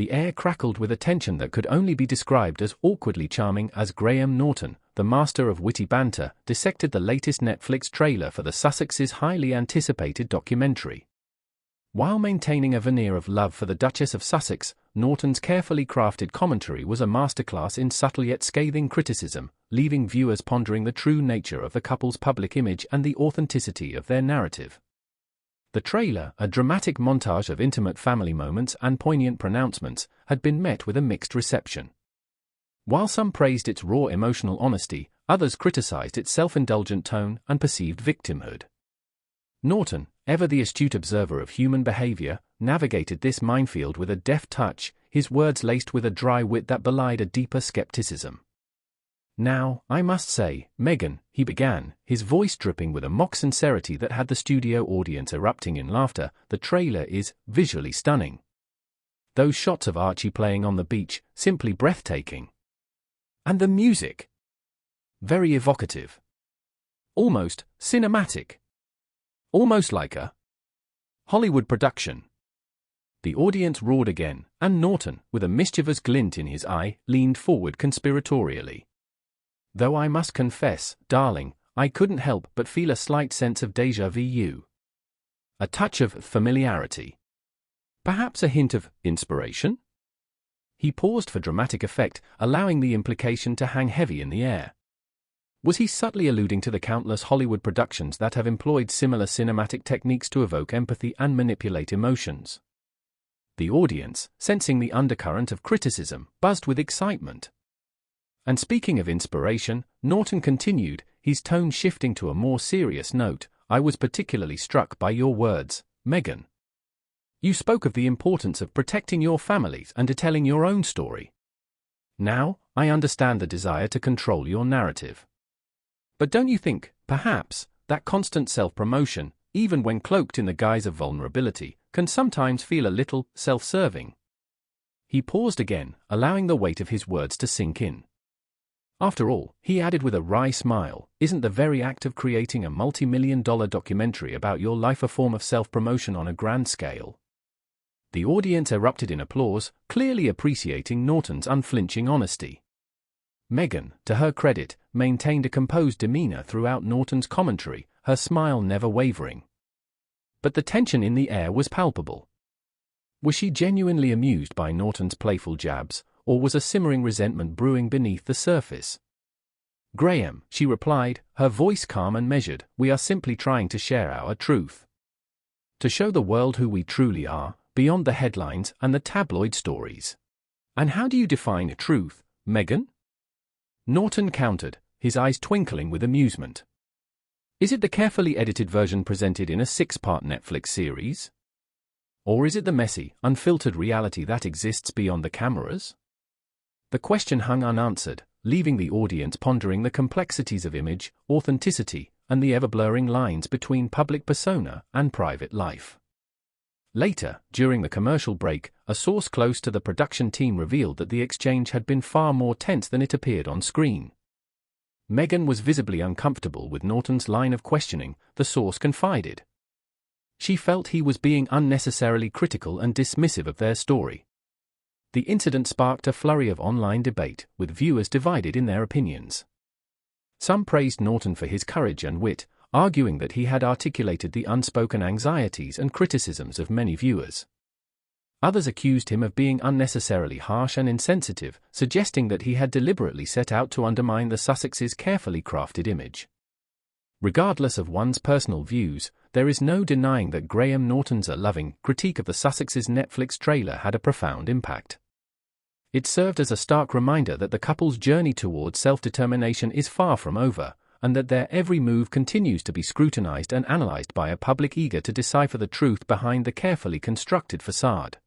The air crackled with a tension that could only be described as awkwardly charming as Graham Norton, the master of witty banter, dissected the latest Netflix trailer for the Sussexes' highly anticipated documentary. While maintaining a veneer of love for the Duchess of Sussex, Norton's carefully crafted commentary was a masterclass in subtle yet scathing criticism, leaving viewers pondering the true nature of the couple's public image and the authenticity of their narrative. The trailer, a dramatic montage of intimate family moments and poignant pronouncements, had been met with a mixed reception. While some praised its raw emotional honesty, others criticized its self-indulgent tone and perceived victimhood. Norton, ever the astute observer of human behavior, navigated this minefield with a deft touch, his words laced with a dry wit that belied a deeper skepticism. "Now, I must say, Meghan," he began, his voice dripping with a mock sincerity that had the studio audience erupting in laughter, "the trailer is visually stunning. Those shots of Archie playing on the beach, simply breathtaking. And the music. Very evocative. Almost cinematic. Almost like a Hollywood production." The audience roared again, and Norton, with a mischievous glint in his eye, leaned forward conspiratorially. "Though I must confess, darling, I couldn't help but feel a slight sense of déjà vu. A touch of familiarity. Perhaps a hint of inspiration?" He paused for dramatic effect, allowing the implication to hang heavy in the air. Was he subtly alluding to the countless Hollywood productions that have employed similar cinematic techniques to evoke empathy and manipulate emotions? The audience, sensing the undercurrent of criticism, buzzed with excitement. And speaking of inspiration, Norton continued, his tone shifting to a more serious note, "I was particularly struck by your words, Meghan. You spoke of the importance of protecting your families and telling your own story. Now, I understand the desire to control your narrative. But don't you think, perhaps, that constant self-promotion, even when cloaked in the guise of vulnerability, can sometimes feel a little self-serving?" He paused again, allowing the weight of his words to sink in. After all, he added with a wry smile, "Isn't the very act of creating a multi-million-dollar documentary about your life a form of self-promotion on a grand scale?" The audience erupted in applause, clearly appreciating Norton's unflinching honesty. Meghan, to her credit, maintained a composed demeanor throughout Norton's commentary, her smile never wavering. But the tension in the air was palpable. Was she genuinely amused by Norton's playful jabs, or was a simmering resentment brewing beneath the surface? "Graham," she replied, her voice calm and measured, "we are simply trying to share our truth. To show the world who we truly are, beyond the headlines and the tabloid stories." "And how do you define truth, Meghan?" Norton countered, his eyes twinkling with amusement. "Is it the carefully edited version presented in a 6-part Netflix series? Or is it the messy, unfiltered reality that exists beyond the cameras?" The question hung unanswered, leaving the audience pondering the complexities of image, authenticity, and the ever-blurring lines between public persona and private life. Later, during the commercial break, a source close to the production team revealed that the exchange had been far more tense than it appeared on screen. Meghan was visibly uncomfortable with Norton's line of questioning, the source confided. She felt he was being unnecessarily critical and dismissive of their story. The incident sparked a flurry of online debate, with viewers divided in their opinions. Some praised Norton for his courage and wit, arguing that he had articulated the unspoken anxieties and criticisms of many viewers. Others accused him of being unnecessarily harsh and insensitive, suggesting that he had deliberately set out to undermine the Sussexes' carefully crafted image. Regardless of one's personal views, there is no denying that Graham Norton's loving critique of the Sussexes' Netflix trailer had a profound impact. It served as a stark reminder that the couple's journey towards self-determination is far from over, and that their every move continues to be scrutinized and analyzed by a public eager to decipher the truth behind the carefully constructed facade.